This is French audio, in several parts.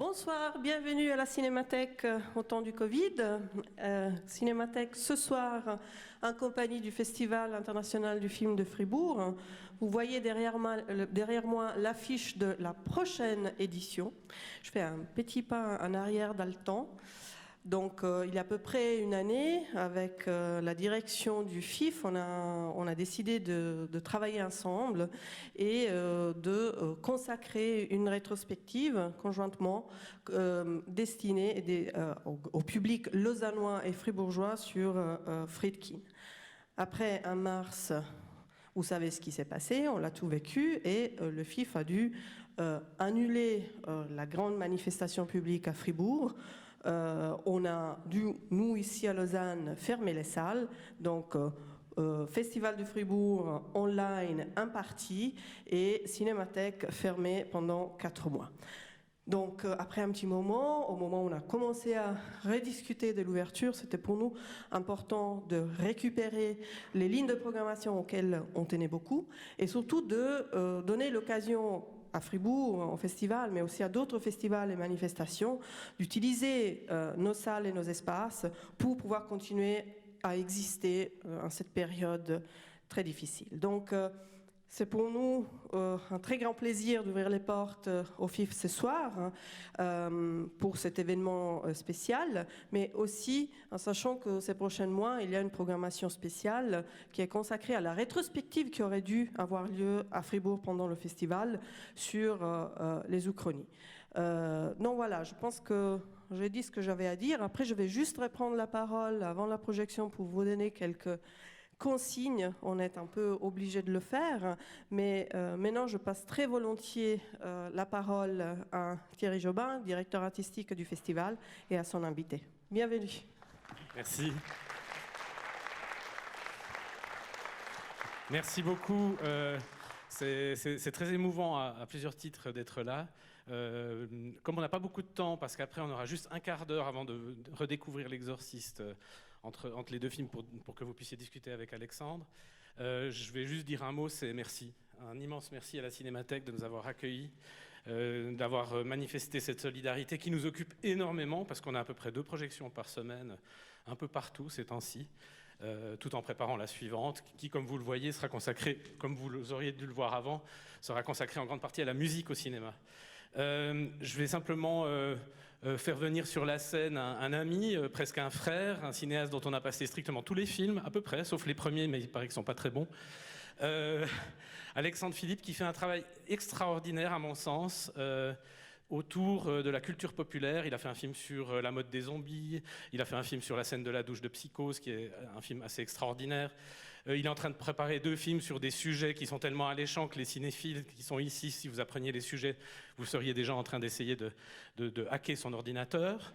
Bonsoir, bienvenue à la Cinémathèque au temps du Covid. Cinémathèque ce soir en compagnie du Festival international du film de Fribourg. Vous voyez derrière moi l'affiche de la prochaine édition. Je fais un petit pas en arrière dans le temps. Donc il y a à peu près une année, avec la direction du FIF, on a décidé de travailler ensemble et de consacrer une rétrospective conjointement destinée au public lausannois et fribourgeois sur Friedkin. Après un mars, vous savez ce qui s'est passé, on l'a tout vécu et le FIF a dû annuler la grande manifestation publique à Fribourg. On a dû, nous ici à Lausanne, fermer les salles, donc Festival de Fribourg online en partie et Cinémathèque fermée pendant 4 mois. Donc après un petit moment, au moment où on a commencé à rediscuter de l'ouverture, c'était pour nous important de récupérer les lignes de programmation auxquelles on tenait beaucoup et surtout de donner l'occasion à Fribourg, au festival, mais aussi à d'autres festivals et manifestations, d'utiliser nos salles et nos espaces pour pouvoir continuer à exister en cette période très difficile. Donc, c'est pour nous un très grand plaisir d'ouvrir les portes au FIF ce soir pour cet événement spécial, mais aussi en sachant que ces prochains mois, il y a une programmation spéciale qui est consacrée à la rétrospective qui aurait dû avoir lieu à Fribourg pendant le festival sur les Uchronies. Donc voilà, je pense que j'ai dit ce que j'avais à dire. Après, je vais juste reprendre la parole avant la projection pour vous donner quelques consigne, on est un peu obligé de le faire, mais maintenant je passe très volontiers la parole à Thierry Jobin, directeur artistique du festival, et à son invité. Bienvenue. Merci. Merci beaucoup. C'est très émouvant à plusieurs titres d'être là. Comme on n'a pas beaucoup de temps, parce qu'après on aura juste un quart d'heure avant de redécouvrir l'Exorciste entre les deux films pour que vous puissiez discuter avec Alexandre, je vais juste dire un mot, c'est merci. Un immense merci à la Cinémathèque de nous avoir accueillis, d'avoir manifesté cette solidarité qui nous occupe énormément, parce qu'on a à peu près 2 projections par semaine, un peu partout ces temps-ci. Tout en préparant la suivante, qui, comme vous le voyez, sera consacrée, comme vous auriez dû le voir avant, sera consacrée en grande partie à la musique au cinéma. Je vais simplement faire venir sur la scène un ami, presque un frère, un cinéaste dont on a passé strictement tous les films, à peu près, sauf les premiers, mais il paraît qu'ils ne sont pas très bons. Alexandre Philippe, qui fait un travail extraordinaire, à mon sens, autour de la culture populaire. Il a fait un film sur la mode des zombies, il a fait un film sur la scène de la douche de Psychose, qui est un film assez extraordinaire. Il est en train de préparer 2 films sur des sujets qui sont tellement alléchants que les cinéphiles qui sont ici, si vous appreniez les sujets, vous seriez déjà en train d'essayer de hacker son ordinateur.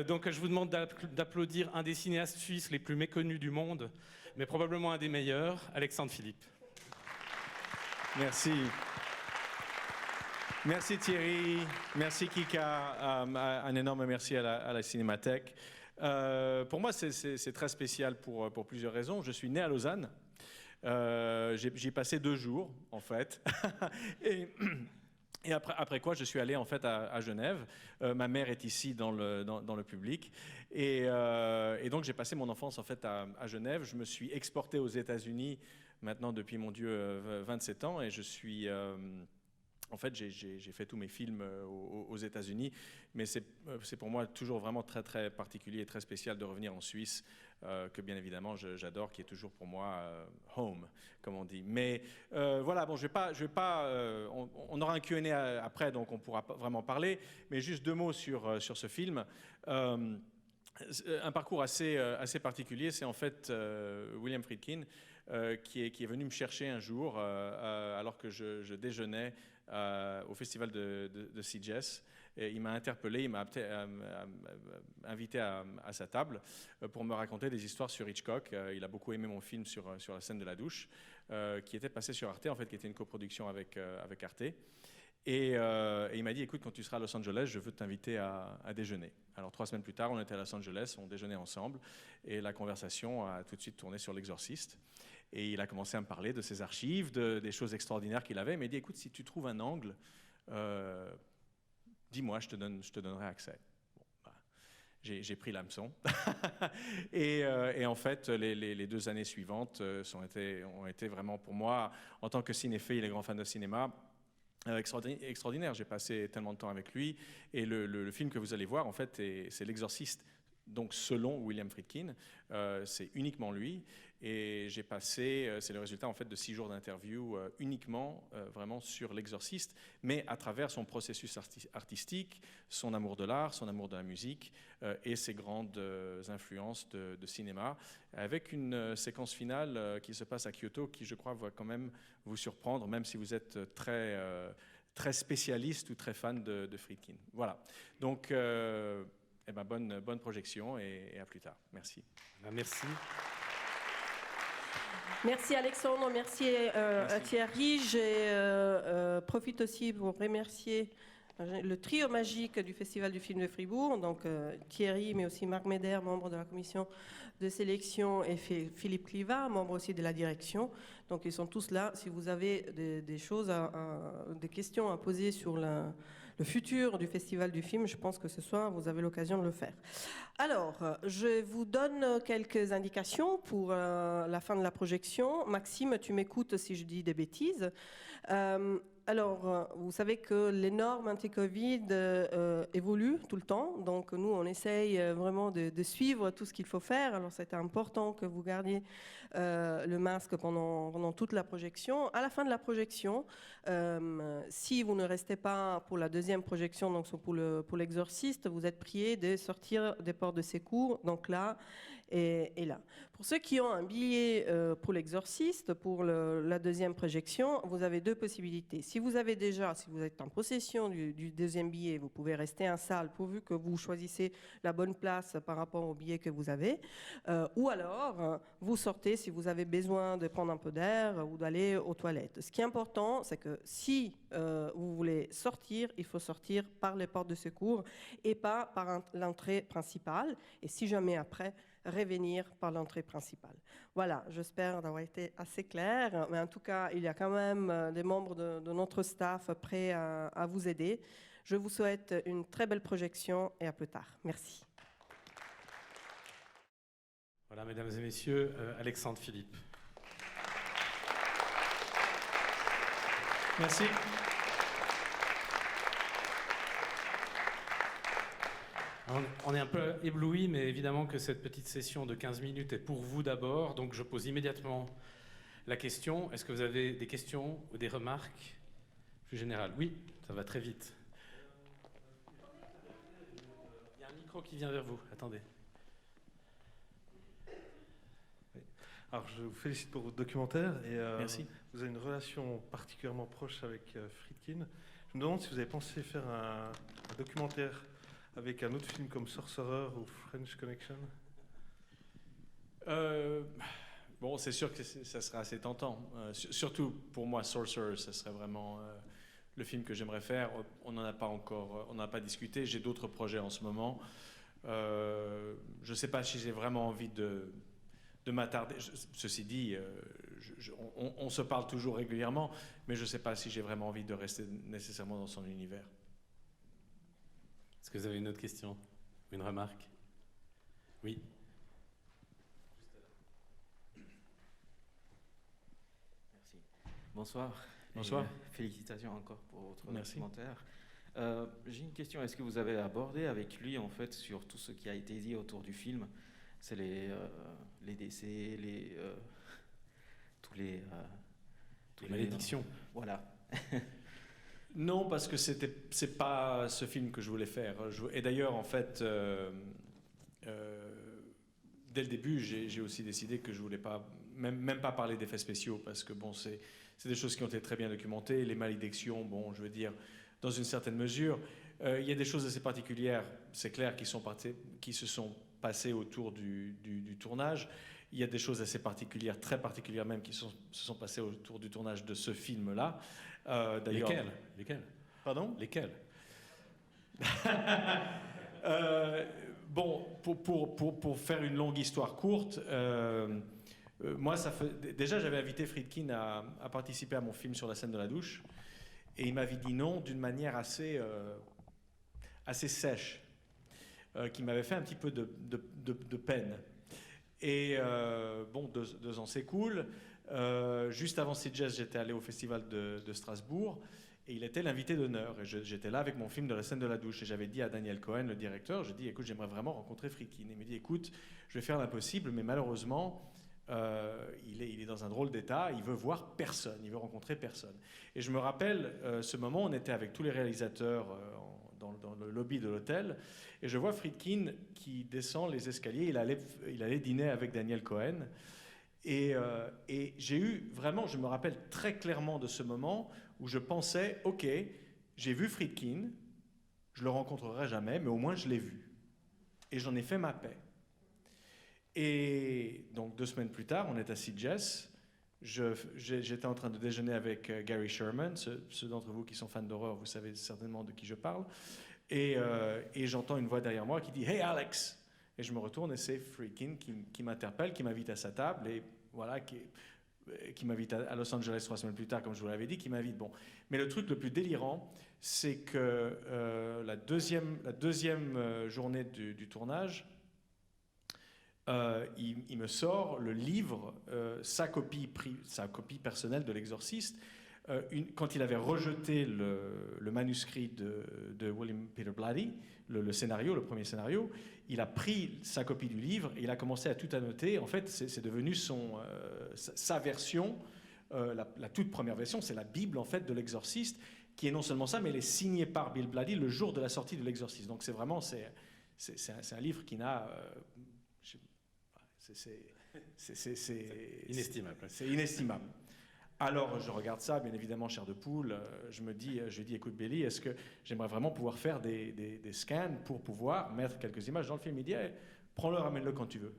Donc je vous demande d'applaudir un des cinéastes suisses les plus méconnus du monde, mais probablement un des meilleurs, Alexandre Philippe. Merci. Merci Thierry, merci Kika, un énorme merci à la Cinémathèque. Pour moi, c'est très spécial pour plusieurs raisons. Je suis né à Lausanne, j'y ai passé 2 jours en fait, et après quoi, je suis allé en fait à Genève. Ma mère est ici dans le public, et donc j'ai passé mon enfance en fait à Genève. Je me suis exporté aux États-Unis maintenant depuis mon Dieu 27 ans, et je suis en fait, j'ai fait tous mes films aux États-Unis, mais c'est pour moi toujours vraiment très très particulier et très spécial de revenir en Suisse, que bien évidemment j'adore, qui est toujours pour moi home, comme on dit. Mais voilà, bon, je vais pas, on aura un Q&A après, donc on pourra vraiment parler. Mais juste 2 mots sur ce film. Un parcours assez particulier, c'est en fait William Friedkin qui est venu me chercher un jour alors que je déjeunais au festival de Sitges. Et il m'a interpellé, il m'a invité à sa table pour me raconter des histoires sur Hitchcock. Il a beaucoup aimé mon film sur la scène de la douche, qui était passé sur Arte, en fait, qui était une coproduction avec Arte. Et il m'a dit, écoute, quand tu seras à Los Angeles, je veux t'inviter à déjeuner. Alors 3 semaines plus tard, on était à Los Angeles, on déjeunait ensemble, et la conversation a tout de suite tourné sur l'Exorciste. Et il a commencé à me parler de ses archives, des choses extraordinaires qu'il avait. Il m'a dit, écoute, si tu trouves un angle dis-moi, je te donnerai accès. J'ai pris l'hameçon. et en fait, les 2 années suivantes ont été vraiment pour moi, en tant que cinéphile et grand fan de cinéma, extraordinaire. J'ai passé tellement de temps avec lui. Et le film que vous allez voir, en fait, c'est L'Exorciste. Donc, selon William Friedkin, c'est uniquement lui. Et j'ai passé, c'est le résultat en fait de 6 jours d'interview uniquement vraiment sur L'Exorciste, mais à travers son processus artistique, son amour de l'art, son amour de la musique et ses grandes influences de cinéma, avec une séquence finale qui se passe à Kyoto, qui je crois va quand même vous surprendre, même si vous êtes très spécialiste ou très fan de Friedkin. Voilà. Donc, bonne projection et à plus tard. Merci. Merci. Merci Alexandre, merci, à Thierry. Je profite aussi pour remercier le trio magique du Festival du film de Fribourg, donc Thierry, mais aussi Marc Meder, membre de la commission de sélection, et Philippe Cliva, membre aussi de la direction. Donc ils sont tous là. Si vous avez des choses, des questions à poser sur le futur du Festival du film, je pense que ce soir, vous avez l'occasion de le faire. Alors, je vous donne quelques indications pour la fin de la projection. Maxime, tu m'écoutes si je dis des bêtises. Alors, vous savez que les normes anti-Covid évoluent tout le temps. Donc, nous, on essaye vraiment de suivre tout ce qu'il faut faire. Alors, c'était important que vous gardiez le masque pendant toute la projection. À la fin de la projection, si vous ne restez pas pour la deuxième projection, donc pour l'Exorciste, vous êtes priés de sortir des portes de secours, donc là et là. Pour ceux qui ont un billet pour l'Exorciste, pour la deuxième projection, vous avez 2 possibilités. Si vous êtes en possession du deuxième billet, vous pouvez rester en salle pourvu que vous choisissez la bonne place par rapport au billet que vous avez. Ou alors, vous sortez si vous avez besoin de prendre un peu d'air ou d'aller aux toilettes. Ce qui est important, c'est que si vous voulez sortir, il faut sortir par les portes de secours et pas par l'entrée principale. Et si jamais après, revenir par l'entrée principale. Voilà, j'espère d'avoir été assez clair, mais en tout cas, il y a quand même des membres de notre staff prêts à vous aider. Je vous souhaite une très belle projection et à plus tard. Merci. Voilà, mesdames et messieurs, Alexandre Philippe. Merci. On est un peu ébloui, mais évidemment que cette petite session de 15 minutes est pour vous d'abord. Donc je pose immédiatement la question. Est-ce que vous avez des questions ou des remarques plus générales? Oui, ça va très vite. Il y a un micro qui vient vers vous. Attendez. Alors, je vous félicite pour votre documentaire. Et, Merci. Vous avez une relation particulièrement proche avec Friedkin. Je me demande si vous avez pensé faire un documentaire avec un autre film comme Sorcerer ou French Connection. Bon, c'est sûr que ça sera assez tentant. Surtout pour moi, Sorcerer, ça serait vraiment le film que j'aimerais faire. On n'en a pas encore, on n'a pas discuté. J'ai d'autres projets en ce moment. Je ne sais pas si j'ai vraiment envie de m'attarder. Ceci dit, on se parle toujours régulièrement, mais je ne sais pas si j'ai vraiment envie de rester nécessairement dans son univers. Est-ce que vous avez une autre question ou une remarque? Oui. Merci. Bonsoir. Bonsoir. Félicitations encore pour votre Merci. documentaire. J'ai une question. Est-ce que vous avez abordé avec lui en fait sur tout ce qui a été dit autour du film? C'est les décès, tous les malédictions. Voilà. Non, parce que c'est pas ce film que je voulais faire. Et d'ailleurs, en fait, dès le début, j'ai aussi décidé que je voulais pas, même pas parler d'effets spéciaux, parce que bon, c'est des choses qui ont été très bien documentées. Les malédictions, bon, je veux dire, dans une certaine mesure, il y a des choses assez particulières, c'est clair, qui se sont passées autour du tournage. Il y a des choses assez particulières, très particulières même, qui se sont passées autour du tournage de ce film-là. D'ailleurs, Lesquels? Pardon? Lesquels? Bon, pour faire une longue histoire courte, moi, déjà, j'avais invité Friedkin à participer à mon film sur la scène de la douche, et il m'avait dit non d'une manière assez assez sèche, qui m'avait fait un petit peu de peine. Et bon, 2 ans s'écoulent. Juste avant Sitges, j'étais allé au festival de Strasbourg et il était l'invité d'honneur. Et j'étais là avec mon film de la scène de la douche et j'avais dit à Daniel Cohen, le directeur, je dis écoute, j'aimerais vraiment rencontrer Friedkin. Il me dit écoute, je vais faire l'impossible, mais malheureusement, il est dans un drôle d'état, il veut voir personne, il veut rencontrer personne. Et je me rappelle ce moment, on était avec tous les réalisateurs dans le lobby de l'hôtel et je vois Friedkin qui descend les escaliers, il allait dîner avec Daniel Cohen. Et j'ai eu vraiment, je me rappelle très clairement de ce moment où je pensais, ok, j'ai vu Friedkin, je le rencontrerai jamais, mais au moins je l'ai vu. Et j'en ai fait ma paix. Et donc 2 semaines plus tard, on est à Sitges. J'étais en train de déjeuner avec Gary Sherman. Ceux d'entre vous qui sont fans d'horreur, vous savez certainement de qui je parle. Et j'entends une voix derrière moi qui dit « Hey Alex !» Et je me retourne et c'est Friedkin qui m'interpelle, qui m'invite à sa table et voilà, qui m'invite à Los Angeles 3 semaines plus tard, comme je vous l'avais dit, qui m'invite. Bon. Mais le truc le plus délirant, c'est que la deuxième journée du tournage, il me sort le livre, sa copie personnelle de l'Exorciste. Quand il avait rejeté le manuscrit de William Peter Blatty, le scénario, le premier scénario, il a pris sa copie du livre et il a commencé à tout annoter. En fait, c'est devenu sa version, la toute première version, c'est la Bible en fait de l'Exorciste, qui est non seulement ça, mais elle est signée par Bill Blatty le jour de la sortie de l'Exorciste. Donc c'est vraiment, c'est un livre qui n'a... c'est inestimable. C'est inestimable. Alors, je regarde ça, bien évidemment, chair de poule. Je dis, écoute, Billy, est-ce que j'aimerais vraiment pouvoir faire des scans pour pouvoir mettre quelques images dans le film? Il dit, hey, prends-le, ramène-le quand tu veux.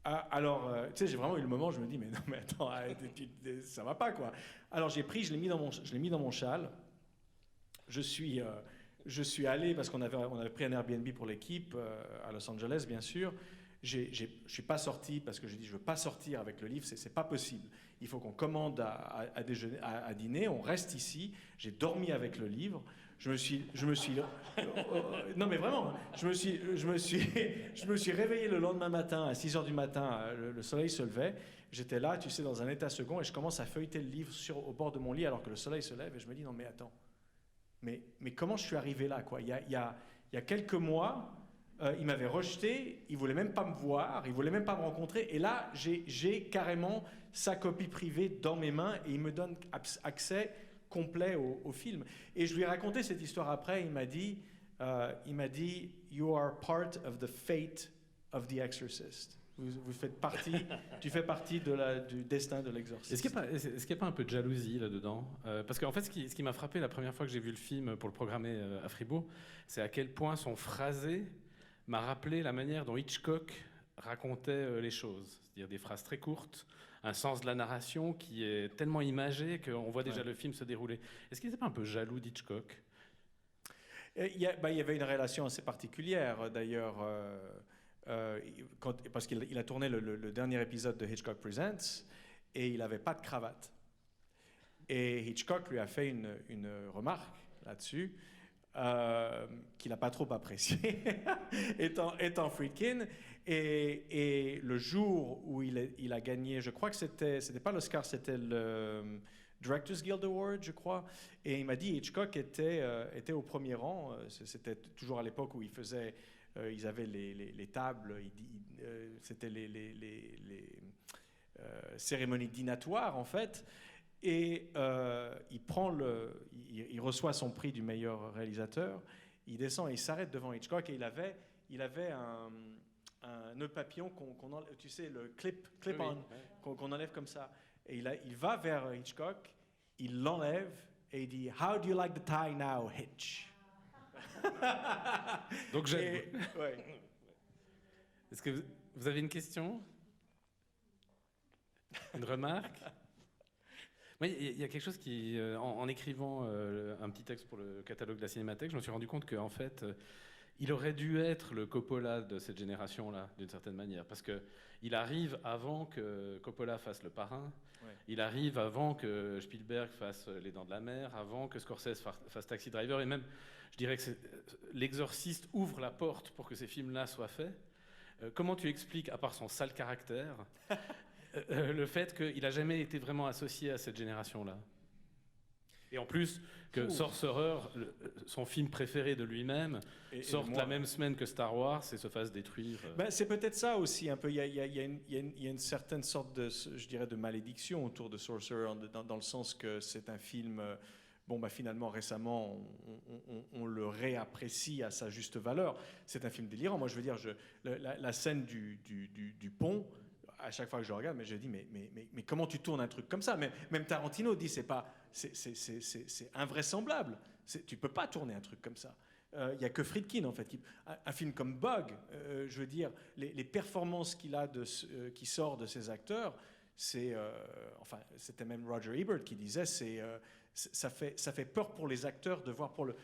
Alors, tu sais, j'ai vraiment eu le moment où je me dis, mais non, mais attends, ça va pas, quoi. Alors, j'ai pris, je l'ai mis dans mon châle. Je suis allé, parce qu'on avait pris un Airbnb pour l'équipe, à Los Angeles, bien sûr. Je ne suis pas sorti parce que j'ai dit je ne veux pas sortir avec le livre, c'est pas possible. Il faut qu'on commande à déjeuner, à dîner, on reste ici. J'ai dormi avec le livre. Je me suis non mais vraiment, je me suis réveillé le lendemain matin à 6h du matin, le soleil se levait. J'étais là, tu sais, dans un état second et je commence à feuilleter le livre au bord de mon lit alors que le soleil se lève et je me dis non mais attends, mais comment je suis arrivé là, quoi? Il y a quelques mois. Il m'avait rejeté, il ne voulait même pas me voir, il ne voulait même pas me rencontrer. Et là, j'ai carrément sa copie privée dans mes mains et il me donne accès complet au film. Et je lui ai raconté cette histoire après. Il m'a dit, You are part of the fate of the exorcist. Tu fais partie du destin de l'exorciste. Est-ce qu'il n'y a pas un peu de jalousie là-dedans? Parce qu'en fait, ce qui m'a frappé la première fois que j'ai vu le film pour le programmer à Fribourg, c'est à quel point son phrasé m'a rappelé la manière dont Hitchcock racontait les choses. C'est-à-dire des phrases très courtes, un sens de la narration qui est tellement imagé qu'on voit déjà le film se dérouler. Est-ce qu'il n'était pas un peu jaloux d'Hitchcock? Il y avait une relation assez particulière, d'ailleurs, parce qu'il a tourné le dernier épisode de Hitchcock Presents et il n'avait pas de cravate. Et Hitchcock lui a fait une remarque là-dessus, qu'il n'a pas trop apprécié, étant Friedkin. Et le jour où il a gagné, je crois que c'était pas l'Oscar, c'était le Directors Guild Award, je crois. Et il m'a dit Hitchcock était au premier rang. C'était toujours à l'époque où ils avaient les tables, c'était les cérémonies dînatoires, en fait. Et il reçoit son prix du meilleur réalisateur, il descend et il s'arrête devant Hitchcock et il avait un nœud papillon qu'on enlève, tu sais, le clip-on, qu'on enlève comme ça. Et il va vers Hitchcock, il l'enlève et il dit « How do you like the tie now, Hitch ?» Donc j'aime. Ouais. Est-ce que vous avez une question? Une remarque? Il y a quelque chose qui, en écrivant un petit texte pour le catalogue de la Cinémathèque, je me suis rendu compte qu'en fait, il aurait dû être le Coppola de cette génération-là, d'une certaine manière, parce qu'il arrive avant que Coppola fasse Le Parrain, il arrive avant que Spielberg fasse Les Dents de la Mer, avant que Scorsese fasse Taxi Driver, et même, je dirais que L'Exorciste ouvre la porte pour que ces films-là soient faits. Comment tu expliques, à part son sale caractère, le fait qu'il n'a jamais été vraiment associé à cette génération-là? Et en plus, que Sorcerer, son film préféré de lui-même, sorte la même semaine que Star Wars et se fasse détruire. C'est peut-être ça aussi, un peu. Il y a une certaine sorte de, je dirais, de malédiction autour de Sorcerer, dans le sens que c'est un film... finalement, récemment, on le réapprécie à sa juste valeur. C'est un film délirant. Moi, je veux dire, la scène du pont, à chaque fois que je le regarde, je dis, mais comment tu tournes un truc comme ça? Même Tarantino dit, c'est invraisemblable. Tu peux pas tourner un truc comme ça. Il n'y a que Friedkin, en fait. Un film comme Bug, je veux dire, les performances qu'il a qui sort de ses acteurs, c'était même Roger Ebert qui disait, ça fait peur pour les acteurs de voir pour leur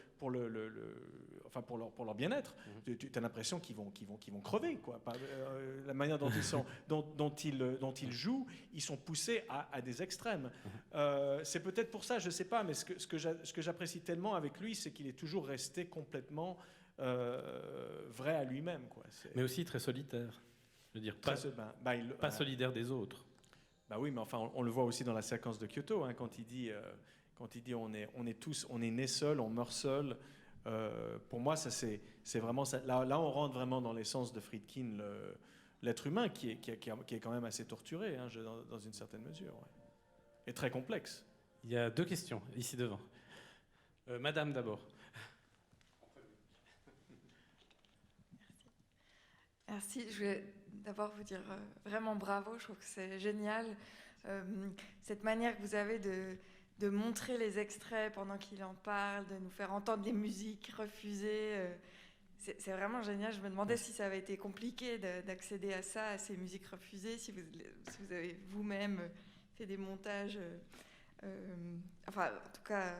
bien-être. Tu as l'impression qu'ils vont crever, quoi. La manière dont ils jouent, ils sont poussés à des extrêmes. C'est peut-être pour ça, je sais pas, mais ce que j'apprécie tellement avec lui, c'est qu'il est toujours resté complètement vrai à lui-même, quoi. Mais aussi très solitaire. Je veux dire, pas solidaire des autres. Oui, mais enfin, on le voit aussi dans la séquence de Kyoto, hein, quand il dit on est nés seuls, on meurt seuls. Pour moi, ça c'est vraiment ça. Là, on rentre vraiment dans l'essence de Friedkin, l'être humain qui est quand même assez torturé, hein, dans une certaine mesure, ouais. Et très complexe. Il y a 2 questions ici devant. Madame d'abord. Merci. Je voulais d'abord vous dire vraiment bravo. Je trouve que c'est génial cette manière que vous avez de montrer les extraits pendant qu'il en parle, de nous faire entendre des musiques refusées. C'est vraiment génial. Je me demandais si ça avait été compliqué d'accéder à ça, à ces musiques refusées, si vous avez vous-même fait des montages. En tout cas,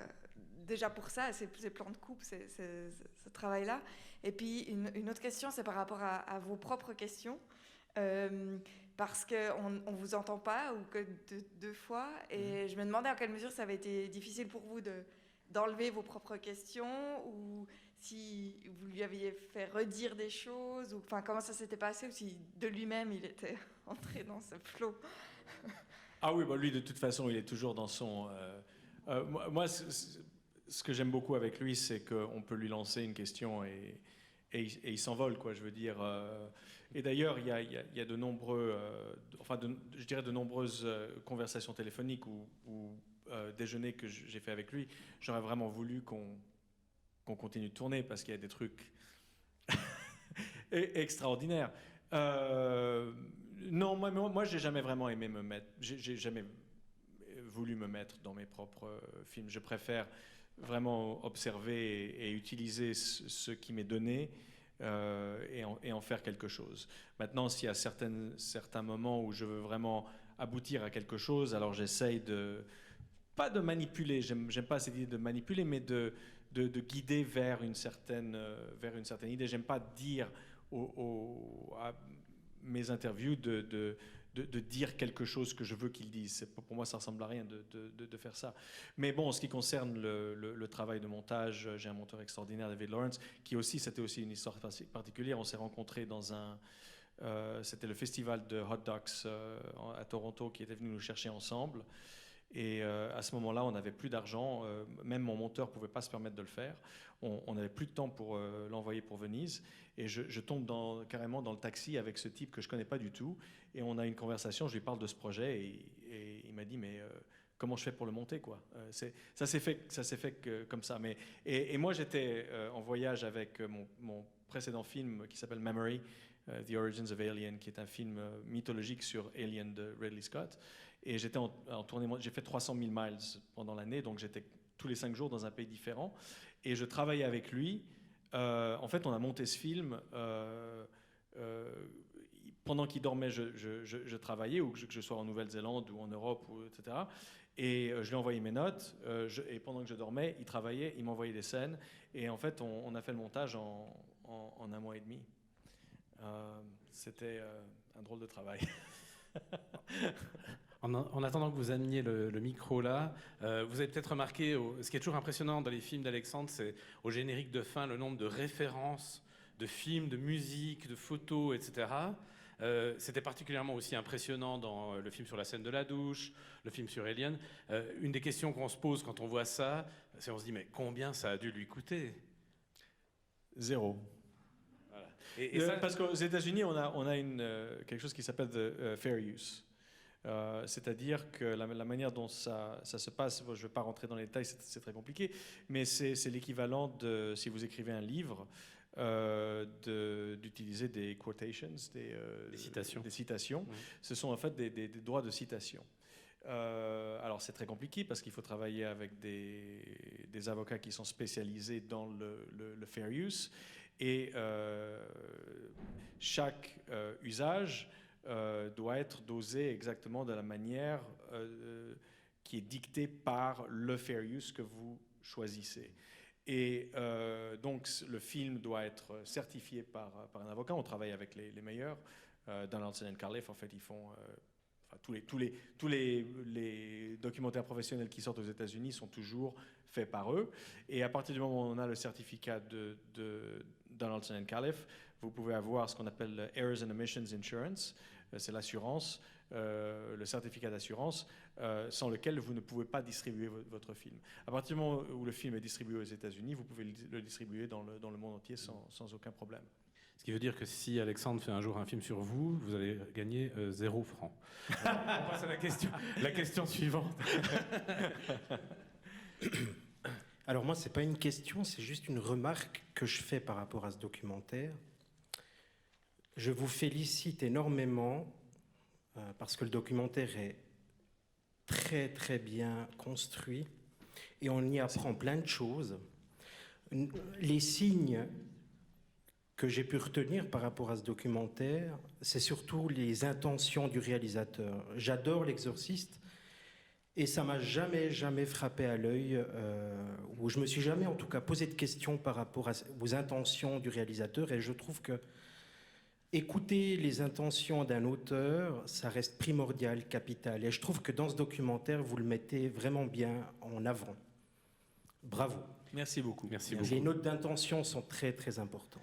déjà pour ça, ces plans de coupe, ce travail-là. Et puis, une autre question, c'est par rapport à vos propres questions. Parce qu'on ne vous entend pas, ou que deux fois. Et je me demandais en quelle mesure ça avait été difficile pour vous d'enlever vos propres questions, ou si vous lui aviez fait redire des choses, ou comment ça s'était passé, ou si de lui-même il était entré dans ce flot. Ah oui, lui de toute façon il est toujours dans son... moi, ce que j'aime beaucoup avec lui, c'est qu'on peut lui lancer une question et il s'envole, quoi, je veux dire. Et d'ailleurs, il y a de nombreux, je dirais de nombreuses conversations téléphoniques ou déjeuners que j'ai fait avec lui. J'aurais vraiment voulu qu'on continue de tourner parce qu'il y a des trucs extraordinaires. Non, moi, j'ai jamais vraiment aimé me mettre. J'ai jamais voulu me mettre dans mes propres films. Je préfère vraiment observer et utiliser ce qui m'est donné et en faire quelque chose. Maintenant, s'il y a certains moments où je veux vraiment aboutir à quelque chose, alors j'essaye pas de manipuler, j'aime pas cette idée de manipuler, mais de guider vers une certaine idée. J'aime pas dire à mes interviews de dire quelque chose que je veux qu'ils disent. Pour moi, ça ressemble à rien de faire ça. Mais bon, en ce qui concerne le travail de montage, j'ai un monteur extraordinaire, David Lawrence, c'était aussi une histoire particulière. On s'est rencontrés dans c'était le festival de Hot Docs à Toronto qui était venu nous chercher ensemble. Et à ce moment-là, on n'avait plus d'argent. Même mon monteur ne pouvait pas se permettre de le faire. On n'avait plus de temps pour l'envoyer pour Venise. Et je tombe carrément dans le taxi avec ce type que je ne connais pas du tout. Et on a une conversation, je lui parle de ce projet. Et il m'a dit, mais comment je fais pour le monter, quoi. Ça s'est fait comme ça. Et moi, j'étais en voyage avec mon précédent film qui s'appelle Memory, The Origins of Alien, qui est un film mythologique sur Alien de Ridley Scott. Et j'étais en tournée, j'ai fait 300 000 miles pendant l'année, donc j'étais tous les 5 jours dans un pays différent. Et je travaillais avec lui. En fait, on a monté ce film. Pendant qu'il dormait, je travaillais, ou que je sois en Nouvelle-Zélande ou en Europe, etc. Et je lui ai envoyé mes notes. Et pendant que je dormais, il travaillait, il m'envoyait des scènes. Et en fait, on a fait le montage en en 1 mois et demi. C'était un drôle de travail. En attendant que vous ameniez le micro là, vous avez peut-être remarqué, ce qui est toujours impressionnant dans les films d'Alexandre, c'est au générique de fin le nombre de références, de films, de musique, de photos, etc. C'était particulièrement aussi impressionnant dans le film sur la scène de la douche, le film sur Alien. Une des questions qu'on se pose quand on voit ça, c'est on se dit mais combien ça a dû lui coûter? 0. Voilà. Et ça, parce qu'aux États-Unis, on a quelque chose qui s'appelle the fair use. C'est-à-dire que la manière dont ça se passe, je ne vais pas rentrer dans les détails, c'est très compliqué, mais c'est l'équivalent de, si vous écrivez un livre, d'utiliser des quotations, des citations. Oui. Ce sont en fait des droits de citation. Alors c'est très compliqué parce qu'il faut travailler avec des avocats qui sont spécialisés dans le fair use, et chaque usage doit être dosé exactement de la manière qui est dictée par le fair use que vous choisissez. Et donc le film doit être certifié par un avocat. On travaille avec les meilleurs. Donaldson and Callif, en fait, ils font tous les documentaires professionnels qui sortent aux États-Unis sont toujours faits par eux. Et à partir du moment où on a le certificat de Donaldson and Callif, vous pouvez avoir ce qu'on appelle le Errors and Omissions Insurance. C'est l'assurance, le certificat d'assurance, sans lequel vous ne pouvez pas distribuer votre film. À partir du moment où le film est distribué aux États-Unis, vous pouvez le distribuer dans le monde entier sans aucun problème. ce qui veut dire que si Alexandre fait un jour un film sur vous, vous allez gagner 0 francs. On passe à la question suivante. Alors moi, c'est pas une question, c'est juste une remarque que je fais par rapport à ce documentaire. Je vous félicite énormément parce que le documentaire est très très bien construit et on y apprend plein de choses. Les signes que j'ai pu retenir par rapport à ce documentaire, c'est surtout les intentions du réalisateur. J'adore L'Exorciste et ça m'a jamais frappé à l'œil, ou je me suis jamais en tout cas posé de questions par rapport aux intentions du réalisateur, et je trouve que écouter les intentions d'un auteur, ça reste primordial, capital. Et je trouve que dans ce documentaire, vous le mettez vraiment bien en avant. Bravo. Merci beaucoup. Merci beaucoup. Les notes d'intention sont très très importantes.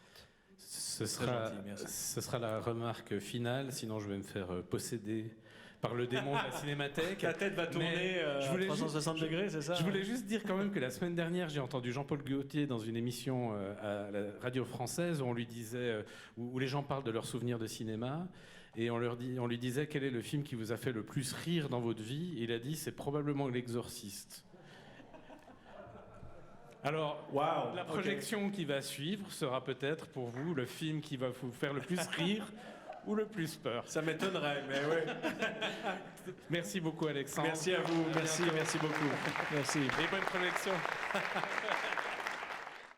Ce sera la remarque finale, sinon je vais me faire posséder par le démon de la cinémathèque. Ta tête va tourner à 360 degrés, c'est ça? Je voulais juste dire quand même que la semaine dernière, j'ai entendu Jean-Paul Gaultier dans une émission à la radio française où on lui disait, où les gens parlent de leurs souvenirs de cinéma, et on lui disait quel est le film qui vous a fait le plus rire dans votre vie. Et il a dit c'est probablement L'Exorciste. Alors, wow, la projection qui va suivre sera peut-être pour vous le film qui va vous faire le plus rire ou le plus peur. Ça m'étonnerait, mais oui. Merci beaucoup, Alexandre. Merci à vous. Merci beaucoup. Merci. Et bonne projection.